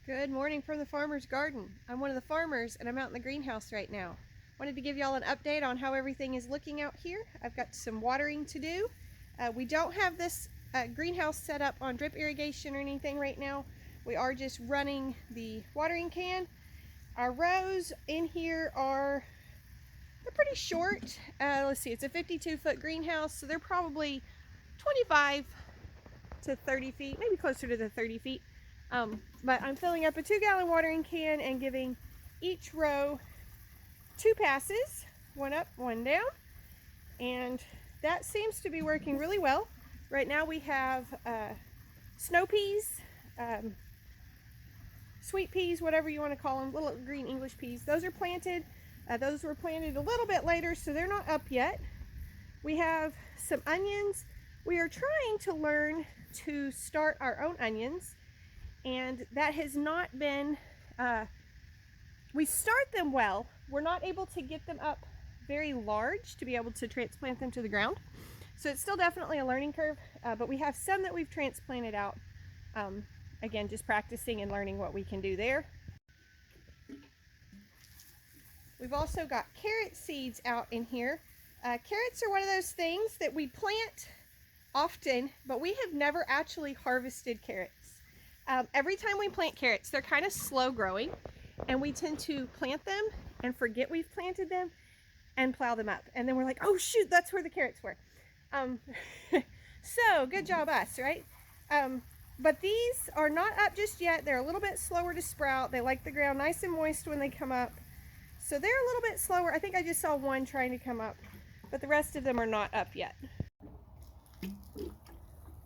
Good morning from the farmer's garden. I'm one of the farmers and I'm out in the greenhouse right now. Wanted to give y'all an update on how everything is looking out here. I've got some watering to do. We don't have this greenhouse set up on drip irrigation or anything right now. We are just running the watering can. Our rows in here they're pretty short. Let's see, it's a 52-foot greenhouse, so they're probably 25 to 30 feet, maybe closer to the 30 feet. But I'm filling up a 2-gallon watering can and giving each row 2 passes, one up, one down, and that seems to be working really well. Right now we have snow peas, sweet peas, whatever you want to call them, little green English peas. Those are planted. Those were planted a little bit later, so they're not up yet. We have some onions. We are trying to learn to start our own onions, and that has not been, we start them well. We're not able to get them up very large to be able to transplant them to the ground. So it's still definitely a learning curve, but we have some that we've transplanted out. Again, just practicing and learning what we can do there. We've also got carrot seeds out in here. Carrots are one of those things that we plant often, but we have never actually harvested carrots. Every time we plant carrots, they're kind of slow growing, and we tend to plant them and forget we've planted them and plow them up. And then we're like, oh shoot, that's where the carrots were. So good job us, right? But these are not up just yet. They're a little bit slower to sprout. They like the ground nice and moist when they come up. So they're a little bit slower. I think I just saw one trying to come up, but the rest of them are not up yet.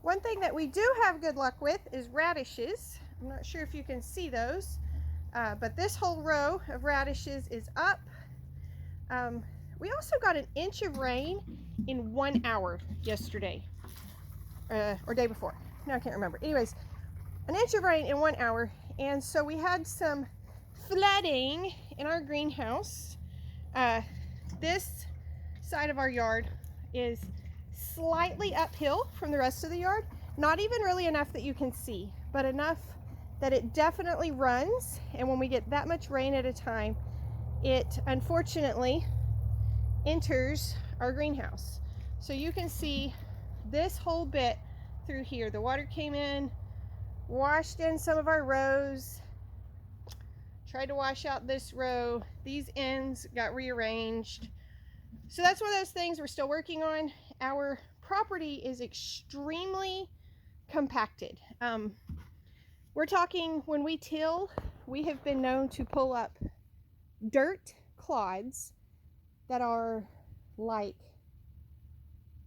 One thing that we do have good luck with is radishes. I'm not sure if you can see those, but this whole row of radishes is up. We also got an inch of rain in 1 hour yesterday, or day before. No, I can't remember. Anyways, an inch of rain in 1 hour, and so we had some flooding in our greenhouse. This side of our yard is slightly uphill from the rest of the yard. Not even really enough that you can see, but enough that it definitely runs. And when we get that much rain at a time, it unfortunately enters our greenhouse. So you can see this whole bit through here. The water came in, washed in some of our rows, tried to wash out this row. These ends got rearranged. So that's one of those things we're still working on. Our property is extremely compacted. We're talking, when we till, we have been known to pull up dirt clods that are like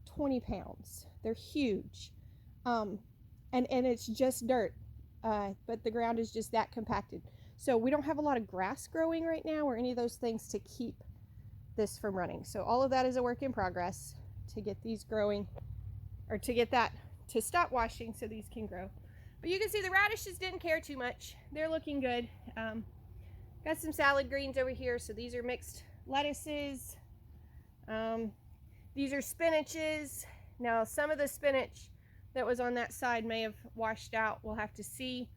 20 pounds. They're huge. And it's just dirt, but the ground is just that compacted. So we don't have a lot of grass growing right now or any of those things to keep this from running. So all of that is a work in progress to get these growing, or to get that to stop washing so these can grow. But you can see the radishes didn't care too much. They're looking good. Got some salad greens over here. So these are mixed lettuces. These are spinaches. Now some of the spinach that was on that side may have washed out. We'll have to see.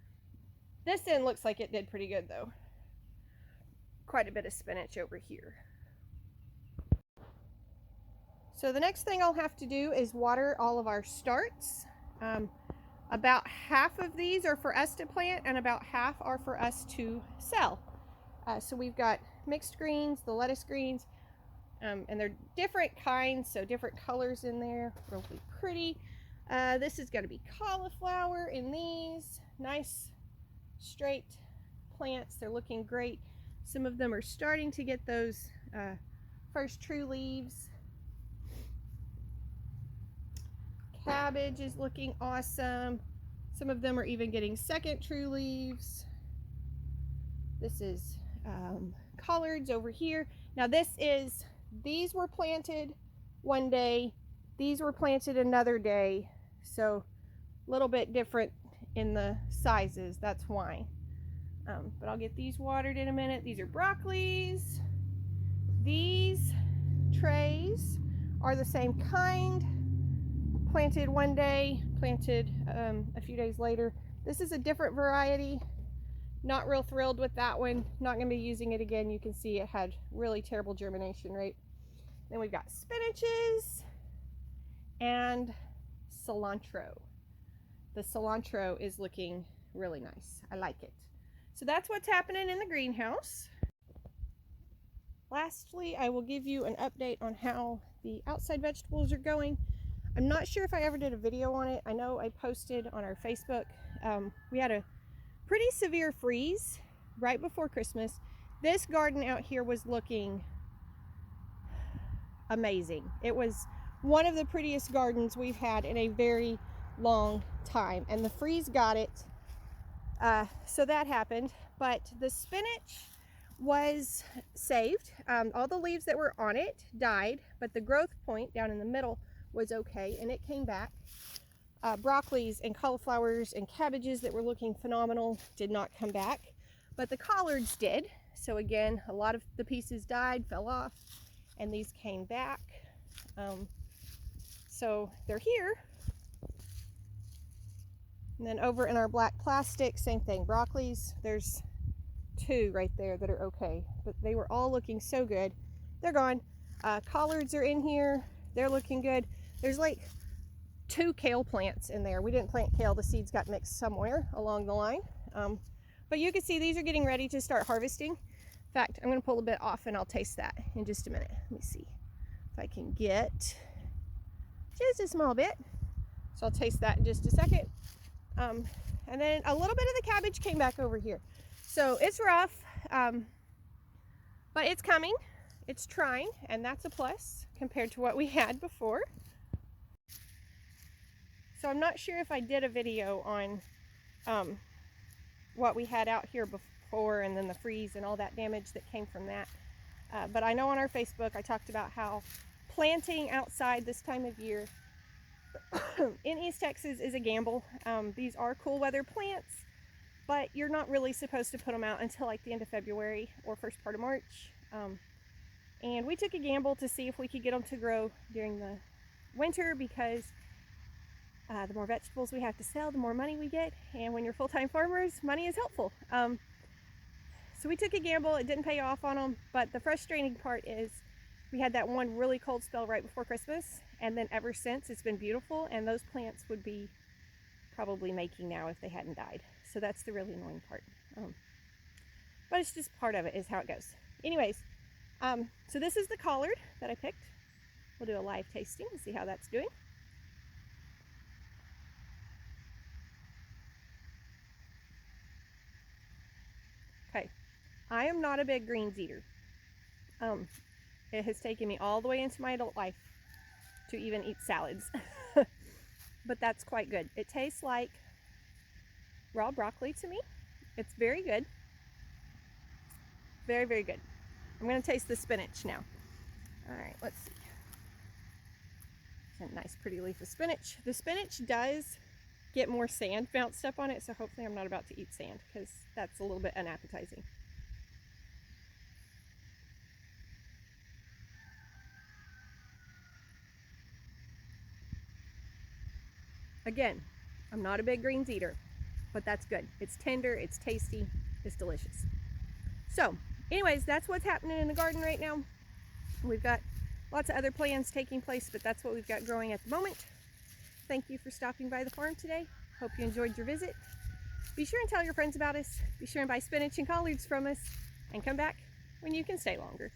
This end looks like it did pretty good though. Quite a bit of spinach over here. So the next thing I'll have to do is water all of our starts. About half of these are for us to plant and about half are for us to sell. So we've got mixed greens, the lettuce greens, and they're different kinds, so different colors in there, really pretty. This is going to be cauliflower in these. Nice straight plants. They're looking great. Some of them are starting to get those first true leaves. Cabbage is looking awesome. Some of them are even getting second true leaves. This is collards over here. Now these were planted one day, these were planted another day, so a little bit different in the sizes, that's why. But I'll get these watered in a minute. These are broccolis. These trays are the same kind. Planted one day, planted a few days later. This is a different variety. Not real thrilled with that one. Not going to be using it again. You can see it had really terrible germination rate. Then we've got spinaches and cilantro. The cilantro is looking really nice. I like it. So that's what's happening in the greenhouse. Lastly, I will give you an update on how the outside vegetables are going. I'm not sure if I ever did a video on it. I know I posted on our Facebook. We had a pretty severe freeze right before Christmas. This garden out here was looking amazing. It was one of the prettiest gardens we've had in a very long time, and the freeze got it. So that happened, but the spinach was saved. All the leaves that were on it died, but the growth point down in the middle was okay, and it came back. Broccolis and cauliflowers and cabbages that were looking phenomenal did not come back, but the collards did. So again, a lot of the pieces died, fell off, and these came back. So they're here. And then over in our black plastic, same thing. Broccolis, there's 2 right there that are okay, but they were all looking so good. They're gone. Collards are in here. They're looking good. There's like 2 kale plants in there. We didn't plant kale. The seeds got mixed somewhere along the line. But you can see these are getting ready to start harvesting. In fact, I'm going to pull a bit off and I'll taste that in just a minute. Let me see if I can get just a small bit. So I'll taste that in just a second. And then a little bit of the cabbage came back over here. So it's rough, but it's coming. It's trying, and that's a plus compared to what we had before. So I'm not sure if I did a video on what we had out here before, and then the freeze and all that damage that came from that. But I know on our Facebook I talked about how planting outside this time of year in East Texas is a gamble. These are cool weather plants, but you're not really supposed to put them out until like the end of February or first part of March. And we took a gamble to see if we could get them to grow during the winter, because the more vegetables we have to sell, the more money we get. And when you're full-time farmers, money is helpful. So we took a gamble. It didn't pay off on them, but the frustrating part is we had that one really cold spell right before Christmas, and then ever since it's been beautiful, and those plants would be probably making now if they hadn't died. So that's the really annoying part. But it's just part of it, is how it goes. Anyways, so this is the collard that I picked. We'll do a live tasting and see how that's doing. Okay, I am not a big greens eater. It has taken me all the way into my adult life to even eat salads. But that's quite good. It tastes like raw broccoli to me. It's very good. Very, very good. I'm going to taste the spinach now. All right, let's see. It's a nice pretty leaf of spinach. The spinach does get more sand bounced up on it, so hopefully I'm not about to eat sand, because that's a little bit unappetizing. Again, I'm not a big greens eater, but that's good. It's tender, it's tasty, it's delicious. So, anyways, that's what's happening in the garden right now. We've got lots of other plans taking place, but that's what we've got growing at the moment. Thank you for stopping by the farm today. Hope you enjoyed your visit. Be sure and tell your friends about us. Be sure and buy spinach and collards from us, and come back when you can stay longer.